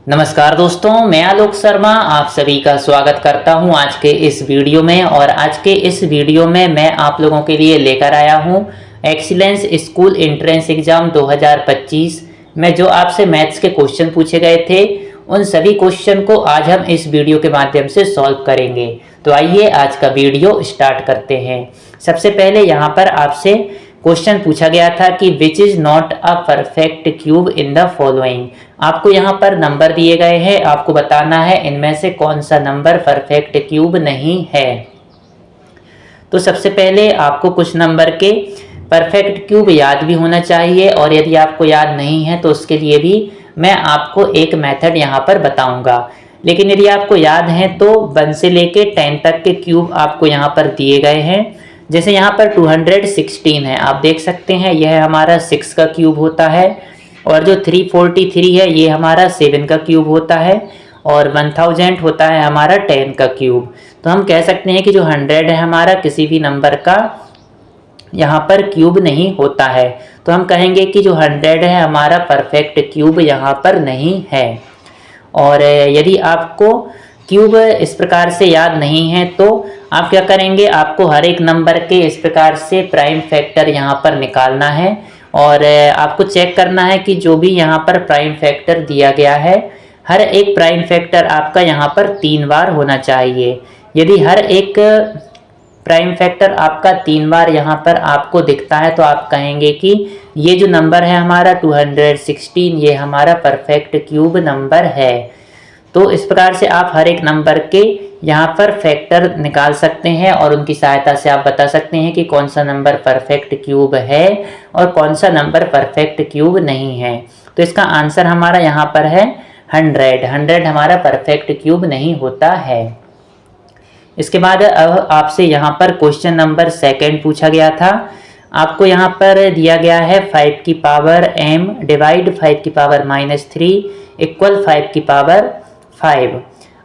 नमस्कार दोस्तों, मैं आलोक शर्मा आप सभी का स्वागत करता हूं आज के इस वीडियो में। और आज के इस वीडियो में मैं आप लोगों के लिए लेकर आया हूं एक्सीलेंस स्कूल एंट्रेंस एग्जाम 2025 में जो आपसे मैथ्स के क्वेश्चन पूछे गए थे, उन सभी क्वेश्चन को आज हम इस वीडियो के माध्यम से सॉल्व करेंगे। तो आइए आज का वीडियो स्टार्ट करते हैं। सबसे पहले यहाँ पर आपसे क्वेश्चन पूछा गया था कि which is not a perfect cube in the following. आपको यहाँ पर नंबर दिए गए हैं, आपको बताना है इनमें से कौन सा नंबर परफेक्ट क्यूब नहीं है। तो सबसे पहले आपको कुछ नंबर के परफेक्ट क्यूब याद भी होना चाहिए, और यदि आपको याद नहीं है तो उसके लिए भी मैं आपको एक मेथड यहाँ पर बताऊंगा। लेकिन यदि आपको याद है तो 1 से लेके 10 तक के क्यूब आपको यहाँ पर दिए गए हैं। जैसे यहाँ पर 216 है, आप देख सकते हैं यह हमारा 6 का क्यूब होता है, और जो 343 है ये हमारा 7 का क्यूब होता है, और 1000 होता है हमारा 10 का क्यूब। तो हम कह सकते हैं कि जो 100 है हमारा किसी भी नंबर का यहाँ पर क्यूब नहीं होता है। तो हम कहेंगे कि जो 100 है हमारा परफेक्ट क्यूब यहाँ पर नहीं है। और यदि आपको क्यूब इस प्रकार से याद नहीं है तो आप क्या करेंगे, आपको हर एक नंबर के इस प्रकार से प्राइम फैक्टर यहाँ पर निकालना है, और आपको चेक करना है कि जो भी यहाँ पर प्राइम फैक्टर दिया गया है, हर एक प्राइम फैक्टर आपका यहाँ पर 3 बार होना चाहिए। यदि हर एक प्राइम फैक्टर आपका 3 बार यहाँ पर आपको दिखता है तो आप कहेंगे कि ये जो नंबर है हमारा 216 ये हमारा परफेक्ट क्यूब नंबर है। तो इस प्रकार से आप हर एक नंबर के यहाँ पर फैक्टर निकाल सकते हैं, और उनकी सहायता से आप बता सकते हैं कि कौन सा नंबर परफेक्ट क्यूब है और कौन सा नंबर परफेक्ट क्यूब नहीं है। तो इसका आंसर हमारा यहाँ पर है 100 हमारा परफेक्ट क्यूब नहीं होता है। इसके बाद अब आपसे यहाँ पर क्वेश्चन नंबर 2 पूछा गया था। आपको यहाँ पर दिया गया है 5 की पावर m डिवाइड 5 की पावर -3 इक्वल 5 की पावर 5।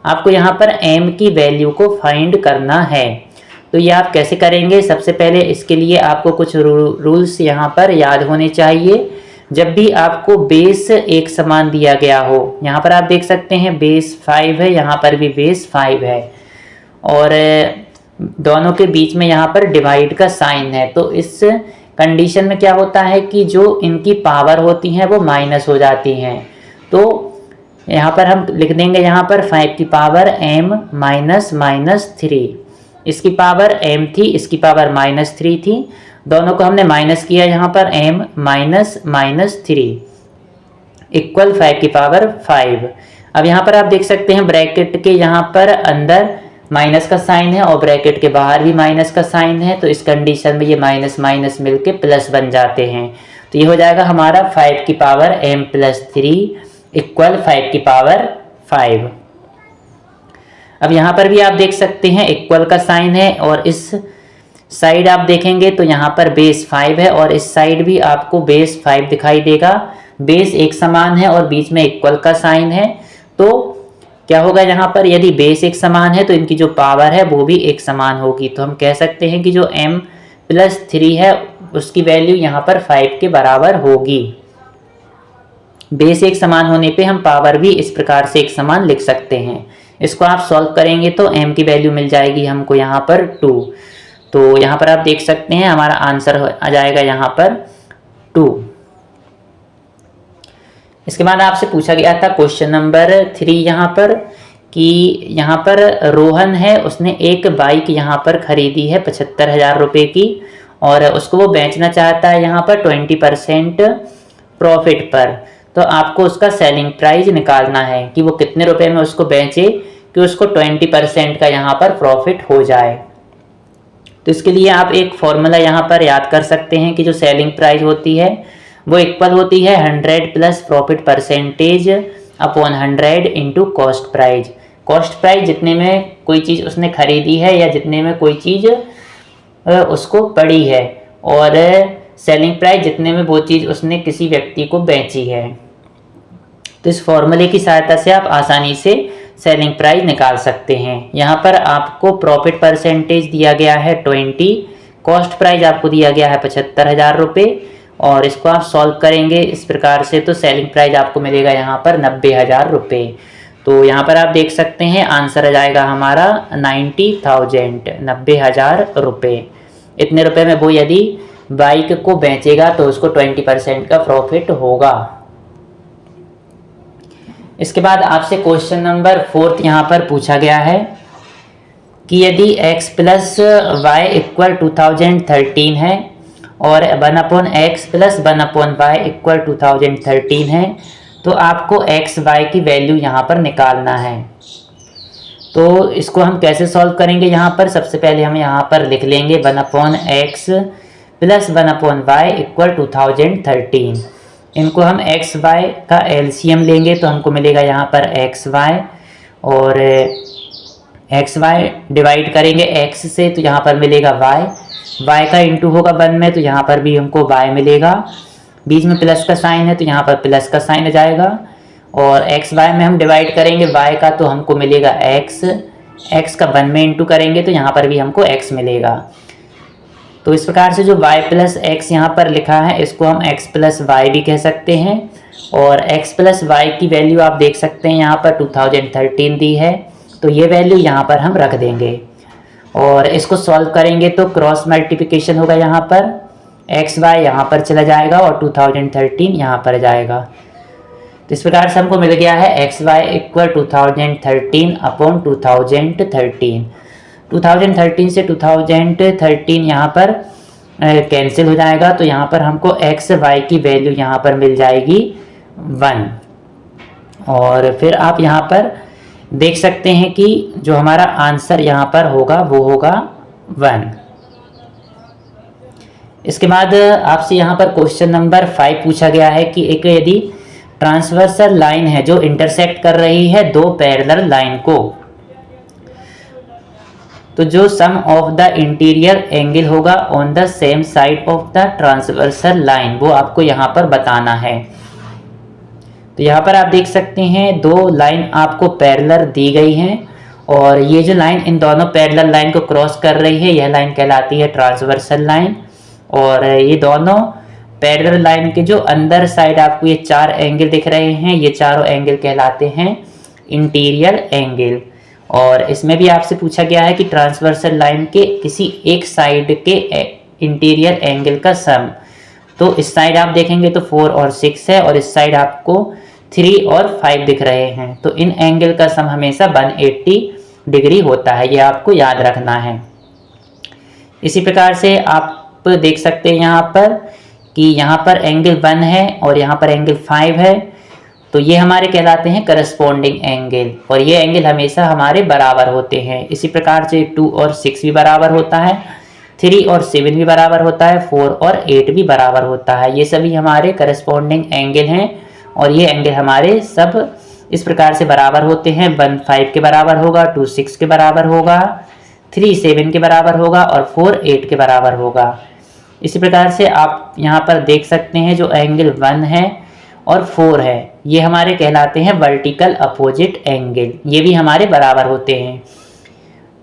आपको यहाँ पर m की वैल्यू को फाइंड करना है। तो ये आप कैसे करेंगे, सबसे पहले इसके लिए आपको कुछ रूल्स यहाँ पर याद होने चाहिए। जब भी आपको बेस एक समान दिया गया हो, यहाँ पर आप देख सकते हैं बेस 5 है, यहाँ पर भी बेस 5 है, और दोनों के बीच में यहाँ पर डिवाइड का साइन है। तो इस कंडीशन में क्या होता है कि जो इनकी पावर होती हैं वो माइनस हो जाती हैं। तो यहाँ पर हम लिख देंगे यहाँ पर 5 की पावर m -3। इसकी पावर m थी, इसकी पावर -3 थी, दोनों को हमने माइनस किया यहाँ पर m -3 इक्वल 5 की पावर 5। अब यहाँ पर आप देख सकते हैं ब्रैकेट के यहाँ पर अंदर माइनस का साइन है और ब्रैकेट के बाहर भी माइनस का साइन है। तो इस कंडीशन में ये माइनस माइनस मिलके प्लस बन जाते हैं। तो ये हो जाएगा हमारा 5 की पावर m +3 इक्वल 5 की पावर 5। अब यहाँ पर भी आप देख सकते हैं इक्वल का साइन है, और इस साइड आप देखेंगे तो यहाँ पर बेस 5 है, और इस साइड भी आपको बेस 5 दिखाई देगा। बेस एक समान है और बीच में इक्वल का साइन है। तो क्या होगा यहाँ पर, यदि बेस एक समान है तो इनकी जो पावर है वो भी एक समान होगी। तो हम कह सकते हैं कि जो m +3 है उसकी वैल्यू यहाँ पर 5 के बराबर होगी। बेस एक समान होने पे हम पावर भी इस प्रकार से एक समान लिख सकते हैं। इसको आप सॉल्व करेंगे तो m की वैल्यू मिल जाएगी हमको यहाँ पर 2। तो यहाँ पर आप देख सकते हैं हमारा आंसर आ जाएगा यहाँ पर 2। इसके बाद आपसे पूछा गया था क्वेश्चन नंबर 3 यहाँ पर कि यहाँ पर रोहन है, उसने एक बाइक यहाँ पर खरीदी है 75,000 रुपये की, और उसको वो बेचना चाहता है यहाँ पर 20% प्रॉफिट पर। तो आपको उसका सेलिंग प्राइस निकालना है कि वो कितने रुपए में उसको बेचे कि उसको 20% का यहाँ पर प्रॉफिट हो जाए। तो इसके लिए आप एक फॉर्मूला यहाँ पर याद कर सकते हैं कि जो सेलिंग प्राइस होती है वो इक्वल होती है 100 plus profit percentage upon 100 into cost price. Cost price जितने में कोई चीज़ उसने खरीदी है या जितने में कोई चीज़ उसको पड़ी है, और सेलिंग प्राइस जितने में वो चीज़ उसने किसी व्यक्ति को बेची है। तो इस फॉर्मूले की सहायता से आप आसानी से सेलिंग प्राइस निकाल सकते हैं। यहाँ पर आपको प्रॉफिट परसेंटेज दिया गया है 20, कॉस्ट प्राइस आपको दिया गया है 75,000 रुपये, और इसको आप सॉल्व करेंगे इस प्रकार से तो सेलिंग प्राइस आपको मिलेगा यहाँ पर 90,000 रुपये। तो यहाँ पर आप देख सकते हैं आंसर आ जाएगा हमारा 90,000, 90,000 रुपये। इतने रुपए में वो यदि बाइक को बेचेगा तो उसको 20% का प्रॉफिट होगा। इसके बाद आपसे क्वेश्चन नंबर 4 यहाँ पर पूछा गया है कि यदि x प्लस वाई इक्वल 2013 है और 1/x प्लस 1/y इक्वल 2013 है तो आपको x y की वैल्यू यहाँ पर निकालना है। तो इसको हम कैसे सॉल्व करेंगे, यहाँ पर सबसे पहले हम यहाँ पर लिख लेंगे 1/x प्लस 1/y इक्वल 2013। इनको हम x y का एलसीएम लेंगे तो हमको मिलेगा यहाँ पर x y, और एक्स वाई डिवाइड करेंगे x से तो यहाँ पर मिलेगा y का इंटू होगा 1 में तो यहाँ पर भी हमको y मिलेगा। बीच में प्लस का साइन है तो यहाँ पर प्लस का साइन आ जाएगा, और एक्स वाई में हम डिवाइड करेंगे y का तो हमको मिलेगा x का 1 में इंटू करेंगे तो यहाँ पर भी हमको x मिलेगा। तो इस प्रकार से जो y प्लस एक्स यहाँ पर लिखा है इसको हम x प्लस वाई भी कह सकते हैं, और x प्लस वाई की वैल्यू आप देख सकते हैं यहाँ पर 2013 दी है तो ये वैल्यू यहाँ पर हम रख देंगे और इसको सॉल्व करेंगे तो क्रॉस मल्टीप्लिकेशन होगा, यहाँ पर एक्स वाई यहाँ पर चला जाएगा और 2013 यहाँ पर जाएगा। तो इस प्रकार से हमको मिल गया है एक्स वाई इक्वल 2013 अपॉन 2013। 2013 से 2013 यहाँ पर कैंसिल हो जाएगा तो यहाँ पर हमको एक्स वाई की वैल्यू यहाँ पर मिल जाएगी 1। और फिर आप यहाँ पर देख सकते हैं कि जो हमारा आंसर यहाँ पर होगा वो होगा 1। इसके बाद आपसे यहाँ पर क्वेश्चन नंबर 5 पूछा गया है कि एक यदि ट्रांसवर्सल लाइन है जो इंटरसेक्ट कर रही है दो पैरेलल लाइन को, तो जो सम ऑफ द इंटीरियर एंगल होगा on the same side of the transversal line वो आपको यहाँ पर बताना है। तो यहाँ पर आप देख सकते हैं दो लाइन आपको पैरेलल दी गई हैं और ये जो लाइन इन दोनों पैरेलल लाइन को क्रॉस कर रही है यह लाइन कहलाती है ट्रांसवर्सल लाइन, और ये दोनों पैरेलल लाइन के जो अंदर साइड आपको ये 4 एंगल दिख रहे हैं ये चारों एंगल कहलाते हैं इंटीरियर एंगल। और इसमें भी आपसे पूछा गया है कि ट्रांसवर्सल लाइन के किसी एक साइड के इंटीरियर एंगल का सम, तो इस साइड आप देखेंगे तो 4 और 6 है और इस साइड आपको 3 और 5 दिख रहे हैं, तो इन एंगल का सम हमेशा 180 डिग्री होता है, ये आपको याद रखना है। इसी प्रकार से आप देख सकते हैं यहाँ पर कि यहाँ पर एंगल 1 है और यहाँ पर एंगल 5 है, तो ये हमारे कहलाते हैं करस्पॉन्डिंग एंगल और ये एंगल हमेशा हमारे बराबर होते हैं। इसी प्रकार से 2 और 6 भी बराबर होता है, 3 और 7 भी बराबर होता है, 4 और 8 भी बराबर होता है। ये सभी हमारे करस्पॉन्डिंग एंगल हैं और ये एंगल हमारे सब इस प्रकार से बराबर होते हैं। 1 5 के बराबर होगा, 2 6 के बराबर होगा, 3 7 के बराबर होगा और 4 8 के बराबर होगा। इसी प्रकार से आप यहाँ पर देख सकते हैं जो एंगल 1 है और 4 है ये हमारे कहलाते हैं वर्टिकल अपोजिट एंगल, ये भी हमारे बराबर होते हैं।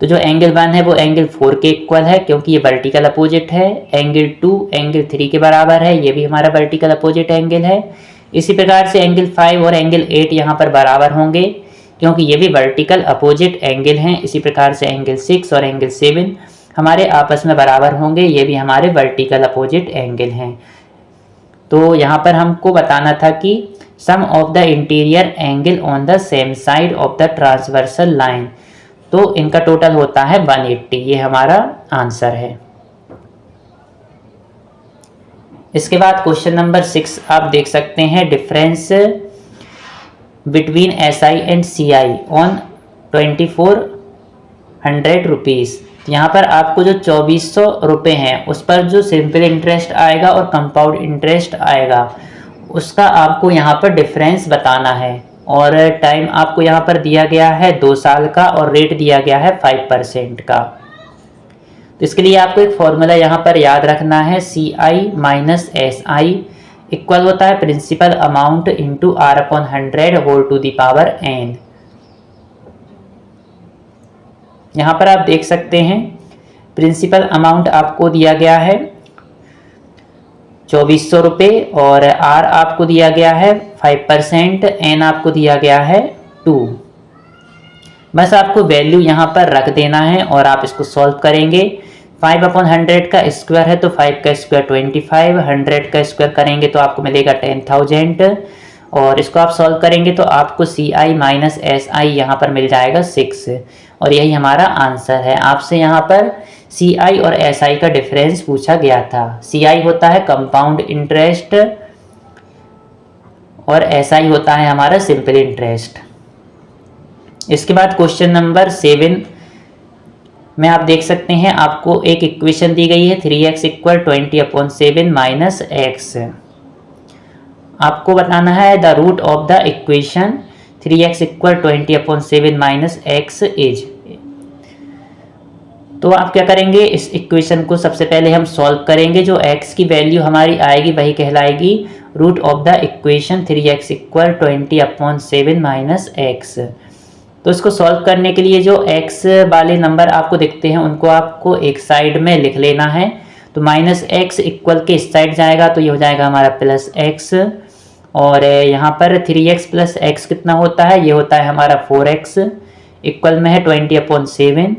तो जो एंगल 1 है वो एंगल 4 के इक्वल है क्योंकि ये वर्टिकल अपोजिट है। एंगल 2 एंगल 3 के बराबर है, ये भी हमारा वर्टिकल अपोजिट एंगल है। इसी प्रकार से एंगल 5 और एंगल 8 यहाँ पर बराबर होंगे क्योंकि ये भी वर्टिकल अपोजिट एंगल हैं। इसी प्रकार से एंगल 6 और एंगल 7 हमारे आपस में बराबर होंगे, ये भी हमारे वर्टिकल अपोजिट एंगल हैं। तो यहाँ पर हमको बताना था कि sum of the interior angle on the same side of the transversal line, तो इनका टोटल होता है 180, ये हमारा आंसर है। इसके बाद क्वेश्चन नंबर 6 आप देख सकते हैं difference between SI and CI on 2400 rupees. यहाँ पर आपको जो 2400 रुपये हैं उस पर जो सिंपल इंटरेस्ट आएगा और कंपाउंड इंटरेस्ट आएगा उसका आपको यहाँ पर डिफरेंस बताना है, और टाइम आपको यहाँ पर दिया गया है 2 साल का और रेट दिया गया है 5% का। तो इसके लिए आपको एक फॉर्मूला यहाँ पर याद रखना है, CI माइनस SI इक्वल होता है principal amount into R/100 whole to the power n। यहाँ पर आप देख सकते हैं प्रिंसिपल अमाउंट आपको दिया गया है 2400 रुपये, और आर आपको दिया गया है 5%, एन आपको दिया गया है 2। बस आपको वैल्यू यहाँ पर रख देना है और आप इसको सॉल्व करेंगे। 5/100 का स्क्वायर है तो 5 का स्क्वायर 25, 100 का स्क्वायर करेंगे तो आपको मिलेगा 10,000, और इसको आप सॉल्व करेंगे तो आपको CI माइनस SI यहाँ पर मिल जाएगा 6, और यही हमारा आंसर है। आपसे यहाँ पर CI और SI का डिफरेंस पूछा गया था। CI होता है कंपाउंड इंटरेस्ट और SI होता है हमारा सिंपल इंटरेस्ट। इसके बाद क्वेश्चन नंबर 7 में आप देख सकते हैं आपको एक इक्वेशन दी गई है 3x इक्वल 20/7 माइनस x। आपको बताना है the root of the equation 3x equal 20/7 minus x is. तो आप क्या करेंगे, इस इक्वेशन को सबसे पहले हम सॉल्व करेंगे। जो x की वैल्यू हमारी आएगी वही कहलाएगी root of the equation 3x equal 20/7 minus x। तो इसको सॉल्व करने के लिए जो x वाले नंबर आपको दिखते हैं उनको आपको एक साइड में लिख लेना है। तो माइनस x इक्वल के इस साइड जाएगा तो ये हो जाएगा हमारा प्लस x, और यहाँ पर 3x प्लस x कितना होता है, ये होता है हमारा 4x, इक्वल में है 20/7।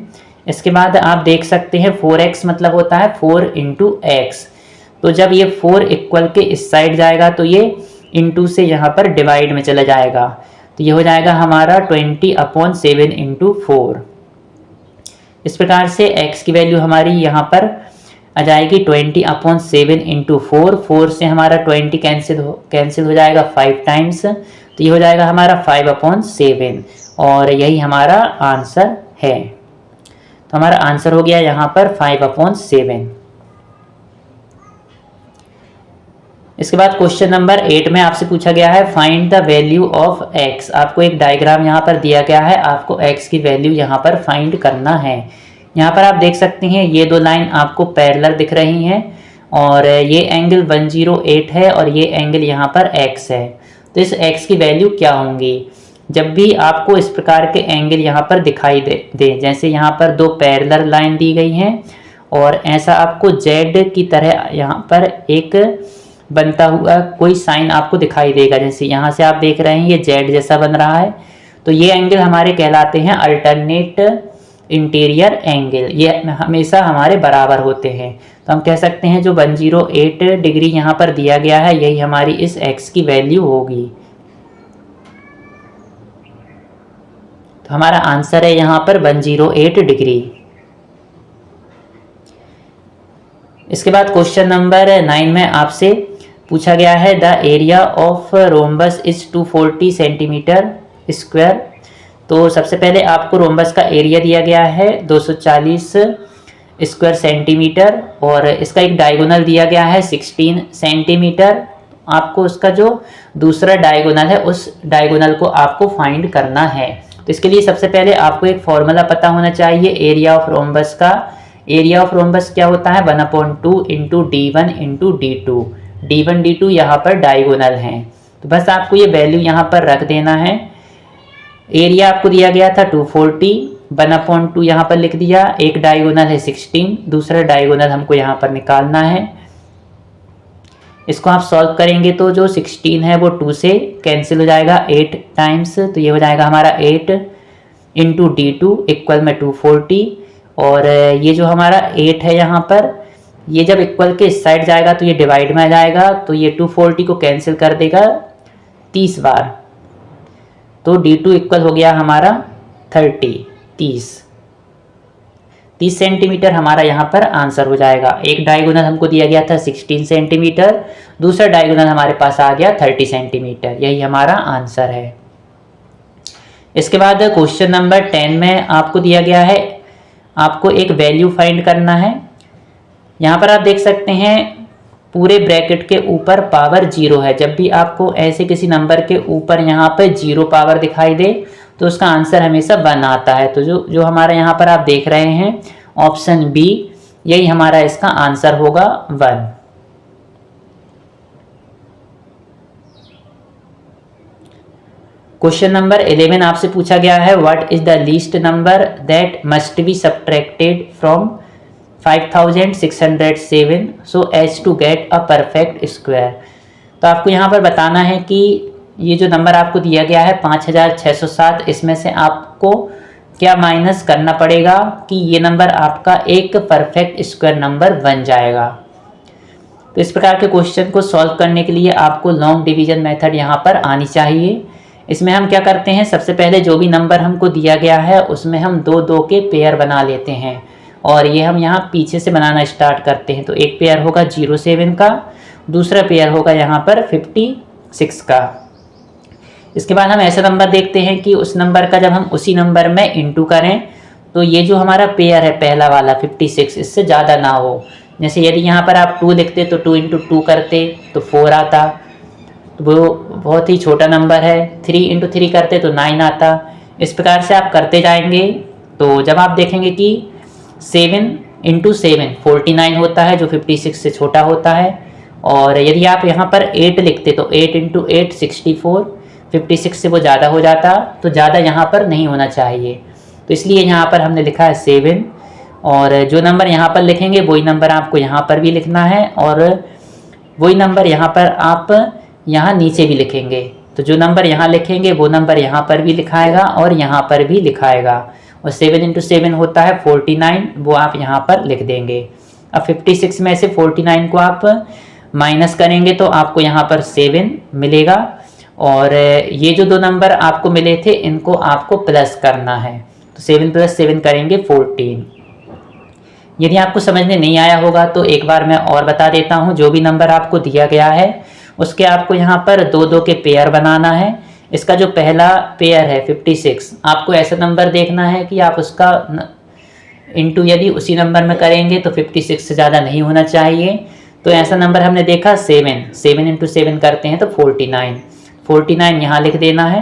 इसके बाद आप देख सकते हैं 4x मतलब होता है 4 × x। तो जब ये 4 इक्वल के इस साइड जाएगा तो ये इंटू से यहाँ पर डिवाइड में चला जाएगा, तो ये हो जाएगा हमारा 20/7 × 4। इस प्रकार से x की वैल्यू हमारी यहाँ पर आ जाएगी 20/7 × 4। 4 से हमारा 20 कैंसिल हो जाएगा 5 टाइम्स, तो ये हो जाएगा हमारा 5/7, और यही हमारा आंसर है। तो हमारा आंसर हो गया यहाँ पर 5/7। इसके बाद क्वेश्चन नंबर 8 में आपसे पूछा गया है find the value of x। आपको एक डायग्राम यहाँ पर दिया गया है, आपको x की वैल्यू यहाँ पर फाइंड करना है। यहाँ पर आप देख सकते हैं ये दो लाइन आपको पैरेलल दिख रही हैं, और ये एंगल 108 है और ये एंगल यहाँ पर x है। तो इस x की वैल्यू क्या होंगी। जब भी आपको इस प्रकार के एंगल यहाँ पर दिखाई दे जैसे यहाँ पर दो पैरेलल लाइन दी गई हैं, और ऐसा आपको z की तरह यहाँ पर एक बनता हुआ कोई साइन आपको दिखाई देगा, जैसे यहाँ से आप देख रहे हैं ये z जैसा बन रहा है, तो ये एंगल हमारे कहलाते हैं अल्टरनेट इंटीरियर एंगल। ये हमेशा हमारे बराबर होते हैं। तो हम कह सकते हैं जो 108 डिग्री यहाँ पर दिया गया है यही हमारी इस x की वैल्यू होगी। तो हमारा आंसर है यहाँ पर 108 डिग्री। इसके बाद क्वेश्चन नंबर 9 में आपसे पूछा गया है the area of rhombus is 240 centimetre square. तो सबसे पहले आपको रोम्बस का एरिया दिया गया है 240 स्क्वायर सेंटीमीटर, और इसका एक डायगोनल दिया गया है 16 सेंटीमीटर। आपको उसका जो दूसरा डायगोनल है उस डायगोनल को आपको फाइंड करना है। तो इसके लिए सबसे पहले आपको एक फॉर्मूला पता होना चाहिए एरिया ऑफ रोम्बस का। एरिया ऑफ रोम्बस क्या होता है 1/2 × d1 × d2। d1 d2 यहाँ पर डायगोनल हैं, तो बस आपको ये वैल्यू यहाँ पर रख देना है। एरिया आपको दिया गया था 240, 1/2 यहाँ पर लिख दिया, एक डायगोनल है 16, दूसरा डायगोनल हमको यहाँ पर निकालना है। इसको आप सॉल्व करेंगे तो जो 16 है वो 2 से कैंसिल हो जाएगा 8 टाइम्स, तो ये हो जाएगा हमारा 8 × d2 इक्वल में 240, और ये जो हमारा 8 है यहाँ पर ये जब इक्वल के इस साइड जाएगा तो ये डिवाइड में आ जाएगा, तो ये 240 को कैंसिल कर देगा 30 बार, तो d2 इक्वल हो गया हमारा 30 सेंटीमीटर हमारा यहाँ पर आंसर हो जाएगा। एक डायगोनल हमको दिया गया था 16 सेंटीमीटर, दूसरा डायगोनल हमारे पास आ गया 30 सेंटीमीटर, यही हमारा आंसर है। इसके बाद क्वेश्चन नंबर 10 में आपको दिया गया है आपको एक वैल्यू फाइंड करना है। यहाँ पर आप देख सकते हैं पूरे ब्रैकेट के ऊपर पावर 0 है। जब भी आपको ऐसे किसी नंबर के ऊपर यहाँ पे 0 पावर दिखाई दे तो उसका आंसर हमेशा 1 आता है। तो जो हमारा यहाँ पर आप देख रहे हैं ऑप्शन बी, यही हमारा इसका आंसर होगा 1। क्वेश्चन नंबर 11 आपसे पूछा गया है what is the least number that must be subtracted from 5607 so as to get a perfect square. तो आपको यहाँ पर बताना है कि ये जो नंबर आपको दिया गया है 5607, इसमें से आपको क्या माइनस करना पड़ेगा कि ये नंबर आपका एक परफेक्ट स्क्वायर नंबर बन जाएगा। तो इस प्रकार के क्वेश्चन को सॉल्व करने के लिए आपको लॉन्ग डिवीजन मेथड यहाँ पर आनी चाहिए। इसमें हम क्या करते हैं, सबसे पहले जो भी नंबर हमको दिया गया है उसमें हम दो दो के पेयर बना लेते हैं और ये हम यहाँ पीछे से बनाना स्टार्ट करते हैं। तो एक पेयर होगा 07 का, दूसरा पेयर होगा यहाँ पर 56 का। इसके बाद हम ऐसा नंबर देखते हैं कि उस नंबर का जब हम उसी नंबर में इंटू करें तो ये जो हमारा पेयर है पहला वाला 56 इससे ज़्यादा ना हो। जैसे यदि यहाँ पर आप 2 लिखते तो 2 × 2 करते तो 4 आता, तो वो बहुत ही छोटा नंबर है। 3 × 3 करते तो 9 आता। इस प्रकार से आप करते जाएंगे तो जब आप देखेंगे कि 7 × 7 49 होता है जो 56 से छोटा होता है। और यदि आप यहाँ पर 8 लिखते तो 8 × 8 64, 56 से वो ज़्यादा हो जाता, तो ज़्यादा यहाँ पर नहीं होना चाहिए। तो इसलिए यहाँ पर हमने लिखा है 7 और जो नंबर यहाँ पर लिखेंगे वही नंबर आपको यहाँ पर भी लिखना है और वही नंबर यहाँ पर आप यहाँ नीचे भी लिखेंगे। तो जो नंबर यहाँ लिखेंगे वो नंबर यहाँ पर भी लिखाएगा और यहाँ पर भी लिखाएगा। और 7 × 7 होता है 49, वो आप यहाँ पर लिख देंगे। अब 56 में से 49 को आप माइनस करेंगे तो आपको यहाँ पर 7 मिलेगा और ये जो दो नंबर आपको मिले थे इनको आपको प्लस करना है। तो 7 + 7 करेंगे 14। यदि आपको समझने नहीं आया होगा तो एक बार मैं और बता देता हूँ। जो भी नंबर आपको दिया गया है उसके आपको यहाँ पर दो दो के पेयर बनाना है। इसका जो पहला पेयर है 56, आपको ऐसा नंबर देखना है कि आप उसका इंटू यदि उसी नंबर में करेंगे तो 56 से ज़्यादा नहीं होना चाहिए। तो ऐसा नंबर हमने देखा 7 × 7 करते हैं तो 49 यहाँ लिख देना है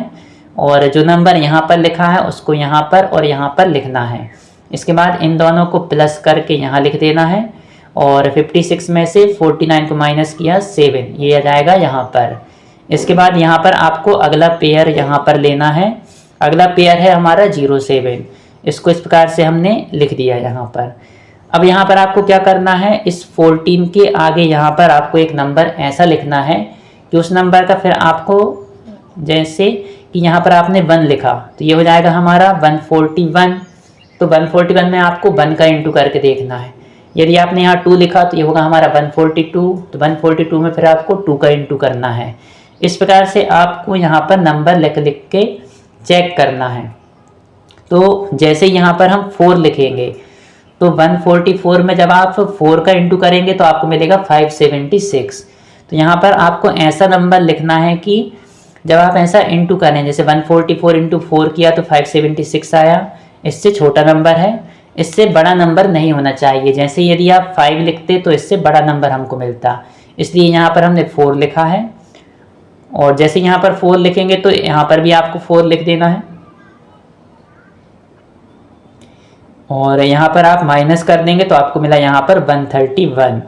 और जो नंबर यहाँ पर लिखा है उसको यहाँ पर और यहाँ पर लिखना है। इसके बाद इन दोनों को प्लस करके यहाँ लिख देना है और 56 में से 49 को माइनस किया 7, ये आ जाएगा यहाँ पर। इसके बाद यहाँ पर आपको अगला पेयर यहाँ पर लेना है। अगला पेयर है हमारा 07, इसको इस प्रकार से हमने लिख दिया यहाँ पर। अब यहाँ पर आपको क्या करना है, इस 14 के आगे यहाँ पर आपको एक नंबर ऐसा लिखना है कि उस नंबर का फिर आपको, जैसे कि यहाँ पर आपने 1 लिखा तो ये हो जाएगा हमारा 141। तो 141 में आपको 1 का इंटू करके देखना है। यदि आपने यहाँ 2 लिखा तो ये होगा हमारा 142। तो 142 में फिर आपको 2 का इंटू करना है। इस प्रकार से आपको यहाँ पर नंबर लिख के चेक करना है। तो जैसे यहाँ पर हम 4 लिखेंगे तो 144 में जब आप 4 का इंटू करेंगे तो आपको मिलेगा 576। तो यहाँ पर आपको ऐसा नंबर लिखना है कि जब आप ऐसा इंटू करें, जैसे 144 × 4 किया तो 576 आया, इससे छोटा नंबर है, इससे बड़ा नंबर नहीं होना चाहिए। जैसे यदि आप 5 लिखते तो इससे बड़ा नंबर हमको मिलता, इसलिए यहाँ पर हमने 4 लिखा है। और जैसे यहाँ पर 4 लिखेंगे तो यहाँ पर भी आपको 4 लिख देना है और यहाँ पर आप माइनस कर देंगे तो आपको मिला यहाँ पर 131।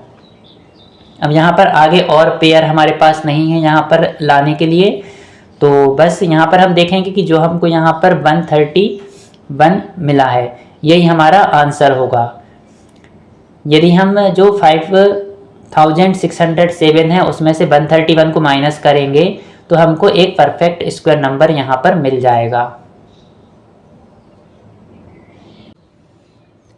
अब यहाँ पर आगे और पेयर हमारे पास नहीं है यहाँ पर लाने के लिए, तो बस यहाँ पर हम देखेंगे कि जो हमको यहाँ पर 131 मिला है यही हमारा आंसर होगा। यदि हम जो 5607 है उसमें से 131 को माइनस करेंगे तो हमको एक परफेक्ट स्क्वायर नंबर यहाँ पर मिल जाएगा।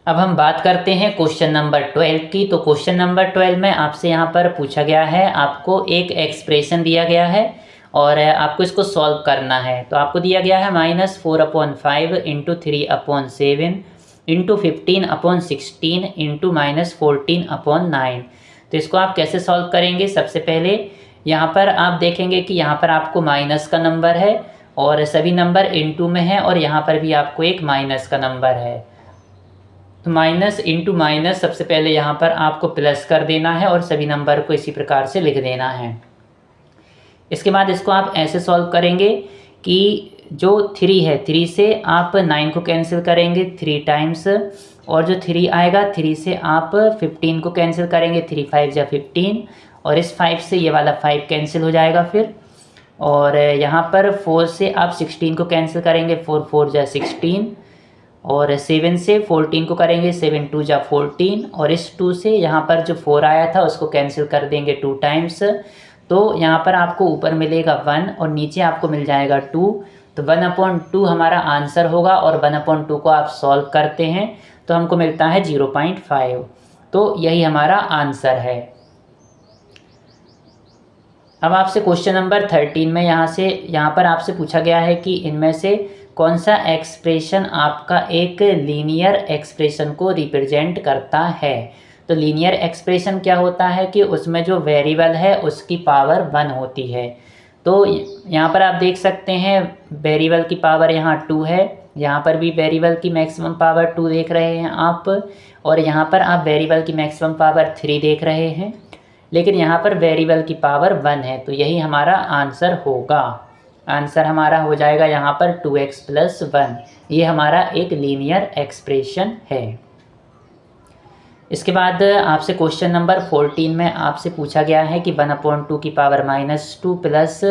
अब हम बात करते हैं क्वेश्चन नंबर 12 की। तो क्वेश्चन नंबर 12 में आपसे यहाँ पर पूछा गया है, आपको एक एक्सप्रेशन दिया गया है और आपको इसको सॉल्व करना है। तो आपको दिया गया है -4/5 × 3/7 × 15/16 × -14/9। तो इसको आप कैसे सॉल्व करेंगे, सबसे पहले यहाँ पर आप देखेंगे कि यहाँ पर आपको माइनस का नंबर है और सभी नंबर इनटू में है और यहाँ पर भी आपको एक माइनस का नंबर है। तो माइनस इंटू माइनस सबसे पहले यहाँ पर आपको प्लस कर देना है और सभी नंबर को इसी प्रकार से लिख देना है। इसके बाद इसको आप ऐसे सॉल्व करेंगे कि जो 3 है 3 से आप 9 को कैंसिल करेंगे 3 टाइम्स और जो 3 आएगा 3 से आप 15 को कैंसिल करेंगे 3 5 या 15 और इस 5 से ये वाला 5 कैंसिल हो जाएगा फिर। और यहाँ पर 4 से आप 16 को कैंसिल करेंगे 4 4 या 16 और 7 से 14 को करेंगे, 7 2 जा 14, और इस 2 से यहाँ पर जो 4 आया था उसको कैंसिल कर देंगे 2 टाइम्स। तो यहाँ पर आपको ऊपर मिलेगा 1 और नीचे आपको मिल जाएगा 2। तो 1/2 हमारा आंसर होगा, और 1/2 को आप सॉल्व करते हैं तो हमको मिलता है 0.5। तो यही हमारा आंसर है। अब आपसे क्वेश्चन नंबर 13 में यहाँ पर आपसे पूछा गया है कि इनमें से कौन सा एक्सप्रेशन आपका एक लीनियर एक्सप्रेशन को रिप्रेजेंट करता है। तो लीनियर एक्सप्रेशन क्या होता है कि उसमें जो वेरिएबल है उसकी पावर 1 होती है। तो यहाँ पर आप देख सकते हैं वेरिएबल की पावर यहाँ 2 है, यहाँ पर भी वेरिएबल की मैक्सिमम पावर 2 देख रहे हैं आप, और यहाँ पर आप वेरिएबल की मैक्सिमम पावर 3 देख रहे हैं, लेकिन यहाँ पर वेरिएबल की पावर 1 है। तो यही हमारा आंसर होगा। आंसर हमारा हो जाएगा यहाँ पर 2x + 1। ये हमारा एक लीनियर एक्सप्रेशन है। इसके बाद आपसे क्वेश्चन नंबर 14 में आपसे पूछा गया है कि 1/2 की पावर -2 प्लस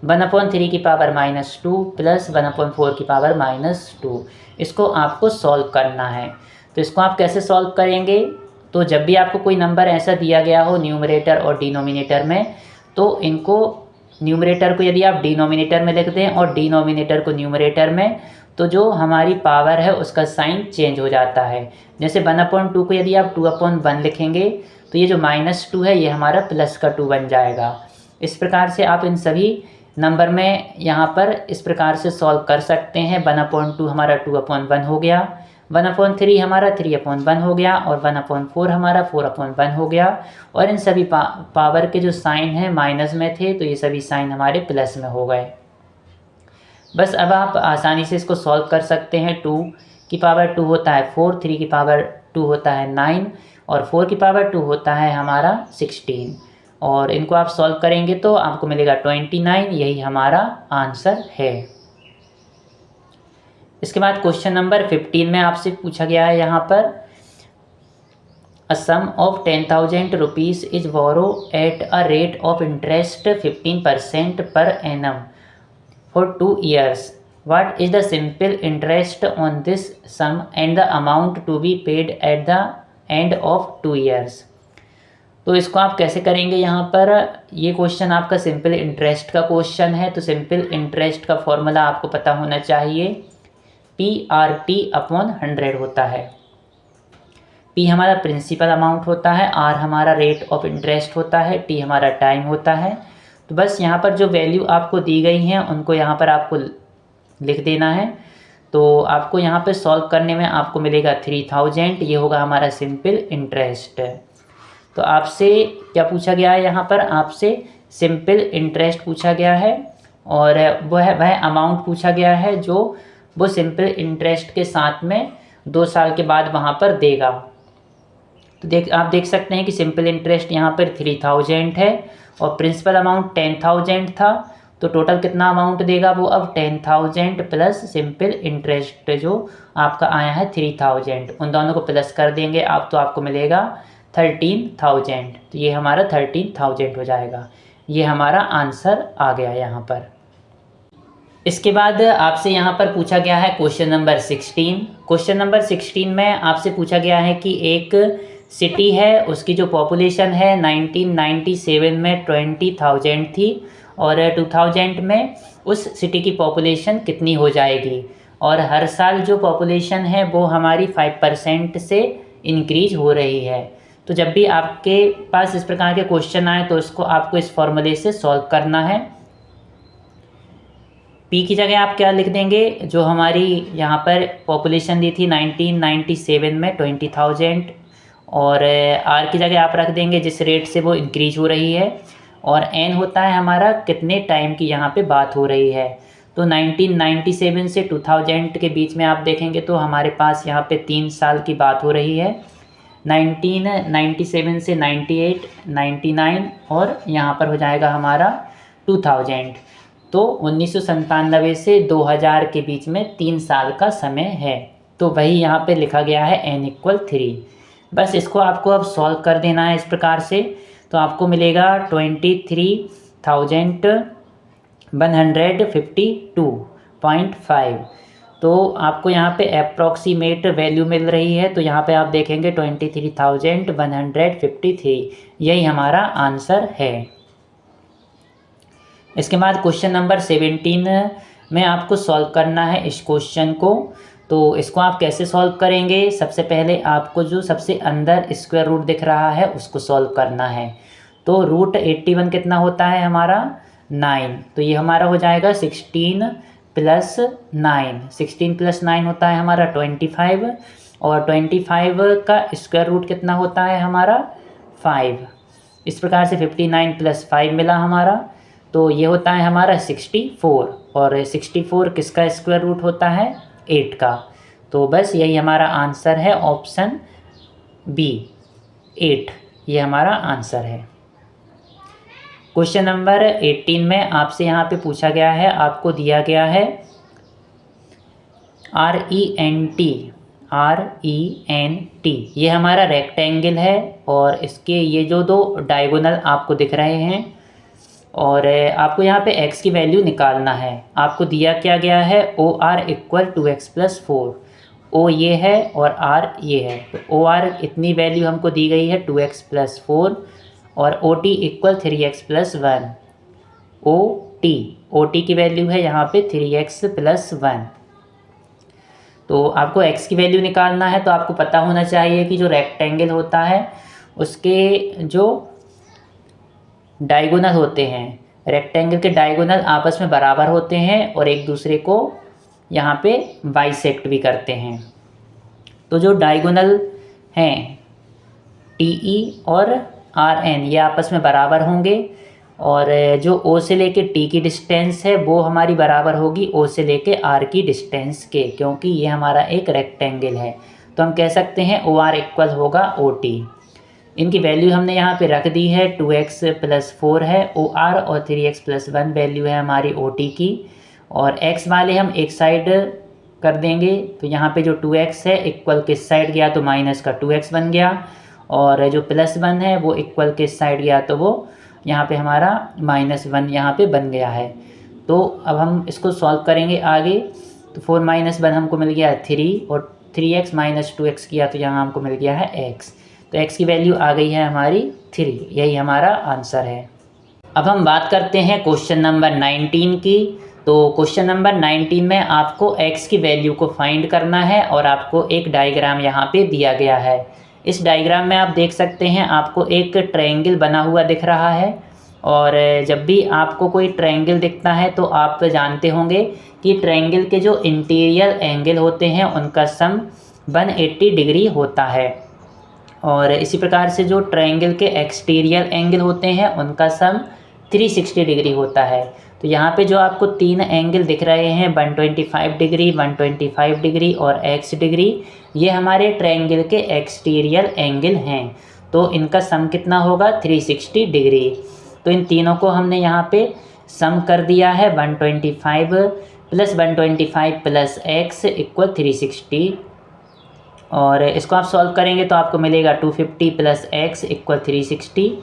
1/3 की पावर -2 प्लस 1/4 की पावर -2। इसको आपको सॉल्व करना है। तो इसको आप कैसे सॉल्व करेंगे, तो जब भी आपको कोई नंबर ऐसा दिया गया हो न्यूमरेटर और डिनोमिनेटर में, तो इनको न्यूमरेटर को यदि आप डिनोमिनेटर में लिख दें और डिनोमिनेटर को न्यूमरेटर में, तो जो हमारी पावर है उसका साइन चेंज हो जाता है। जैसे 1/2 को यदि आप 2/1 लिखेंगे तो ये जो -2 है ये हमारा प्लस का 2 बन जाएगा। इस प्रकार से आप इन सभी नंबर में यहाँ पर इस प्रकार से सॉल्व कर सकते हैं। 1/2 हमारा 2/1 हो गया, 1/3 हमारा 3/1 हो गया, और 1/4 हमारा 4/1 हो गया। और इन सभी पावर के जो साइन हैं माइनस में थे, तो ये सभी साइन हमारे प्लस में हो गए। बस अब आप आसानी से इसको सॉल्व कर सकते हैं। 2 की पावर 2 होता है 4, 3 की पावर 2 होता है 9, और 4 की पावर 2 होता है हमारा 16। और इनको आप सॉल्व करेंगे तो आपको मिलेगा 29। यही हमारा आंसर है। इसके बाद क्वेश्चन नंबर 15 में आपसे पूछा गया है यहाँ पर, a sum of 10,000 rupees is borrow at a rate of interest 15% पर annum for 2 years. What is the simple interest on this sum and the amount to be paid at the end of 2 years? तो इसको आप कैसे करेंगे, यहाँ पर ये question आपका सिंपल इंटरेस्ट का क्वेश्चन है। तो सिंपल इंटरेस्ट का फॉर्मूला आपको पता होना चाहिए, PRT/100 होता है। P हमारा प्रिंसिपल अमाउंट होता है, R हमारा रेट ऑफ इंटरेस्ट होता है, T हमारा टाइम होता है। तो बस यहाँ पर जो वैल्यू आपको दी गई हैं उनको यहाँ पर आपको लिख देना है। तो आपको यहाँ पे सॉल्व करने में आपको मिलेगा 3000। ये होगा हमारा सिंपल इंटरेस्ट। तो आपसे क्या पूछा गया है, यहाँ पर आपसे सिंपल इंटरेस्ट पूछा गया है, और वह अमाउंट पूछा गया है जो वो सिंपल इंटरेस्ट के साथ में 2 साल के बाद वहाँ पर देगा। तो आप देख सकते हैं कि सिंपल इंटरेस्ट यहाँ पर 3000 है, और प्रिंसिपल अमाउंट 10,000 था। तो टोटल कितना अमाउंट देगा वो, अब 10,000 प्लस सिंपल इंटरेस्ट जो आपका आया है 3,000, उन दोनों को प्लस कर देंगे आप, तो आपको मिलेगा 13,000। तो ये हमारा 13,000 हो जाएगा। ये हमारा आंसर आ गया यहाँ पर। इसके बाद आपसे यहाँ पर पूछा गया है क्वेश्चन नंबर 16। क्वेश्चन नंबर 16 में आपसे पूछा गया है कि एक सिटी है, उसकी जो पॉपुलेशन है 1997 में 20,000 थी, और 2000 में उस सिटी की पॉपुलेशन कितनी हो जाएगी। और हर साल जो पॉपुलेशन है वो हमारी 5% से इंक्रीज हो रही है। तो जब भी आपके पास इस प्रकार के क्वेश्चन आए तो इसको आपको इस फॉर्मूले से सॉल्व करना है। P की जगह आप क्या लिख देंगे, जो हमारी यहाँ पर पॉपुलेशन दी थी 1997 में 20,000, और R की जगह आप रख देंगे जिस रेट से वो इंक्रीज हो रही है, और N होता है हमारा कितने टाइम की यहाँ पे बात हो रही है। तो 1997 से 2000 के बीच में आप देखेंगे तो हमारे पास यहाँ पे 3 साल की बात हो रही है। 1997 से 98, 99, और यहाँ पर हो जाएगा हमारा 2000। तो 1997 से 2000 के बीच में 3 साल का समय है। तो वही यहाँ पे लिखा गया है n = 3। बस इसको आपको अब सॉल्व कर देना है इस प्रकार से। तो आपको मिलेगा 23,152.5। तो आपको यहाँ पे अप्रॉक्सीमेट वैल्यू मिल रही है, तो यहाँ पे आप देखेंगे 23,153, यही हमारा आंसर है। इसके बाद क्वेश्चन नंबर 17 में आपको सॉल्व करना है इस क्वेश्चन को। तो इसको आप कैसे सॉल्व करेंगे, सबसे पहले आपको जो सबसे अंदर स्क्वायर रूट दिख रहा है उसको सॉल्व करना है। तो रूट 81 कितना होता है हमारा 9, तो ये हमारा हो जाएगा 16 + 9, 16 + 9 होता है हमारा 25, और 25 का स्क्वायर रूट कितना होता है हमारा 5। इस प्रकार से 59 + 5 मिला हमारा, तो ये होता है हमारा 64, और 64 किसका स्क्वायर रूट होता है 8 का। तो बस यही हमारा आंसर है, ऑप्शन बी 8 ये हमारा आंसर है। क्वेश्चन नंबर 18 में आपसे यहाँ पे पूछा गया है, आपको दिया गया है RENT, ये हमारा रेक्टेंगल है, और इसके ये जो दो डायगोनल आपको दिख रहे हैं, और आपको यहाँ पे x की वैल्यू निकालना है। आपको दिया क्या गया है OR = 2x + 4, O ये है और R ये है, तो OR इतनी वैल्यू हमको दी गई है 2x + 4, और OT = 3x + 1, OT की वैल्यू है यहाँ पे 3x + 1। तो आपको x की वैल्यू निकालना है, तो आपको पता होना चाहिए कि जो रेक्टेंगल होता है उसके जो डायगोनल होते हैं, रेक्टेंगल के डायगोनल आपस में बराबर होते हैं और एक दूसरे को यहाँ पे बाइसेक्ट भी करते हैं। तो जो डायगोनल हैं TE और RN ये आपस में बराबर होंगे, और जो O से लेके T की डिस्टेंस है वो हमारी बराबर होगी O से लेके R की डिस्टेंस के, क्योंकि ये हमारा एक रेक्टेंगल है। तो हम कह सकते हैं OR = होगा OT। इनकी वैल्यू हमने यहाँ पे रख दी है, 2x + 4 है OR, और 3x + 1 वैल्यू है हमारी OT की, और x वाले हम एक साइड कर देंगे। तो यहाँ पे जो 2x है इक्वल किस साइड गया, तो माइनस का 2x बन गया, और जो +1 है वो इक्वल किस साइड गया, तो वो यहाँ पे हमारा -1 यहाँ पे बन गया है। तो अब हम इसको सॉल्व करेंगे आगे। तो 4 - 1 हमको मिल गया 3, और 3x - 2x किया तो यहाँ हमको मिल गया है x। तो x की वैल्यू आ गई है हमारी 3, यही हमारा आंसर है। अब हम बात करते हैं क्वेश्चन नंबर 19 की। तो क्वेश्चन नंबर 19 में आपको x की वैल्यू को फाइंड करना है, और आपको एक डायग्राम यहाँ पे दिया गया है। इस डायग्राम में आप देख सकते हैं आपको एक ट्रायंगल बना हुआ दिख रहा है, और जब भी आपको कोई ट्रायंगल दिखता है तो आप जानते होंगे कि ट्रायंगल के जो इंटीरियर एंगल होते हैं उनका सम 180 डिग्री होता है, और इसी प्रकार से जो ट्रायंगल के एक्सटीरियर एंगल होते हैं उनका सम 360 डिग्री होता है। तो यहाँ पे जो आपको 3 एंगल दिख रहे हैं 125 डिग्री, 125 डिग्री और x डिग्री, ये हमारे ट्रायंगल के एक्सटीरियर एंगल हैं। तो इनका सम कितना होगा 360 डिग्री। तो इन तीनों को हमने यहाँ पे सम कर दिया है, 125 + 125 + x = 360, और इसको आप सॉल्व करेंगे तो आपको मिलेगा 250 + x = 360,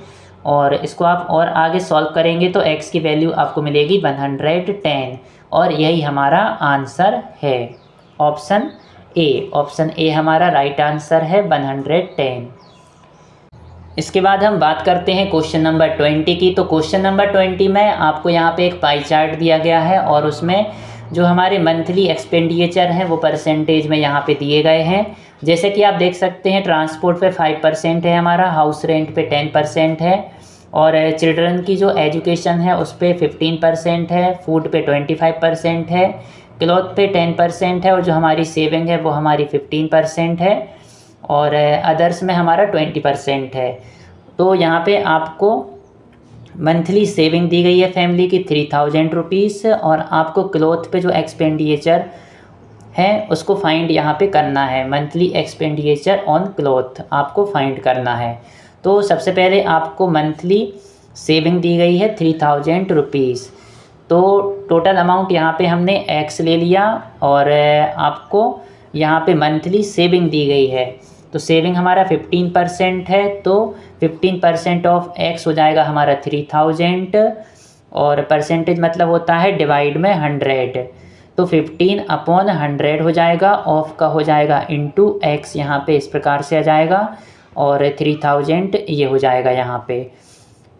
और इसको आप और आगे सॉल्व करेंगे तो x की वैल्यू आपको मिलेगी 110, और यही हमारा आंसर है, ऑप्शन ए हमारा राइट आंसर है 110। इसके बाद हम बात करते हैं क्वेश्चन नंबर 20 की। तो क्वेश्चन नंबर 20 में आपको यहाँ पे एक पाई चार्ट दिया गया है, और उसमें जो हमारे मंथली एक्सपेंडिचर हैं वो परसेंटेज में यहाँ पे दिए गए हैं। जैसे कि आप देख सकते हैं ट्रांसपोर्ट पे 5% है हमारा, हाउस रेंट पे 10% है, और चिल्ड्रन की जो एजुकेशन है उस पर 15% है, फूड पे 25% है, क्लॉथ पे 10% है, और जो हमारी सेविंग है वो हमारी 15% है, और अदर्स में हमारा 20% है। तो यहाँ पे आपको मंथली सेविंग दी गई है फैमिली की 3000 रुपीज़, और आपको क्लॉथ पे जो एक्सपेंडिचर है उसको फाइंड यहाँ पे करना है, मंथली एक्सपेंडिचर ऑन क्लॉथ आपको फाइंड करना है। तो सबसे पहले आपको मंथली सेविंग दी गई है 3000 रुपीज़। तो टोटल अमाउंट यहाँ पे हमने x ले लिया, और आपको यहाँ पे मंथली सेविंग दी गई है। तो सेविंग हमारा 15% है, तो 15% ऑफ x हो जाएगा हमारा 3000, और परसेंटेज मतलब होता है डिवाइड में 100। तो 15/100 हो जाएगा, ऑफ का हो जाएगा इंटू एक्स, यहाँ पे इस प्रकार से आ जाएगा, और 3000 ये हो जाएगा यहाँ पे।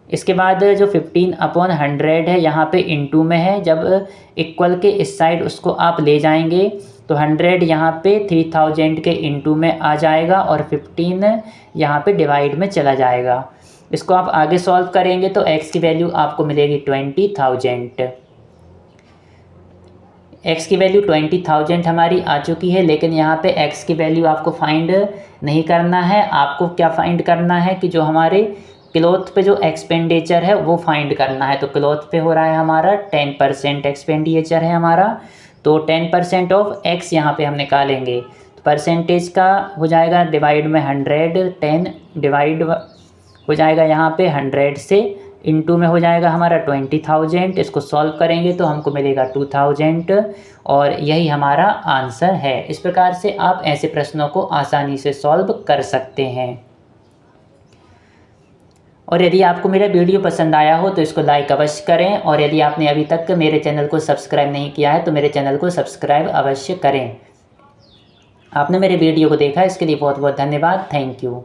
इसके बाद जो 15/100 है यहाँ पे इंटू में है, जब इक्वल के इस साइड उसको आप ले जाएंगे तो 100 यहाँ पे 3000 के इंटू में आ जाएगा, और 15 यहाँ पे डिवाइड में चला जाएगा। इसको आप आगे सॉल्व करेंगे तो x की वैल्यू आपको मिलेगी 20,000। x की वैल्यू 20,000 हमारी आ चुकी है, लेकिन यहाँ पे x की वैल्यू आपको फाइंड नहीं करना है। आपको क्या फाइंड करना है कि जो हमारे क्लॉथ पे जो एक्सपेंडिचर है वो फाइंड करना है। तो क्लॉथ पे हो रहा है हमारा 10% एक्सपेंडिचर है हमारा, तो 10% ऑफ x यहाँ पे हम निकालेंगे। तो परसेंटेज का हो जाएगा डिवाइड में 100, 10 डिवाइड हो जाएगा यहाँ पे 100 से, इंटू में हो जाएगा हमारा 20,000। इसको सॉल्व करेंगे तो हमको मिलेगा 2000, और यही हमारा आंसर है। इस प्रकार से आप ऐसे प्रश्नों को आसानी से सॉल्व कर सकते हैं। और यदि आपको मेरा वीडियो पसंद आया हो तो इसको लाइक अवश्य करें, और यदि आपने अभी तक मेरे चैनल को सब्सक्राइब नहीं किया है तो मेरे चैनल को सब्सक्राइब अवश्य करें। आपने मेरे वीडियो को देखा, इसके लिए बहुत बहुत धन्यवाद। Thank you.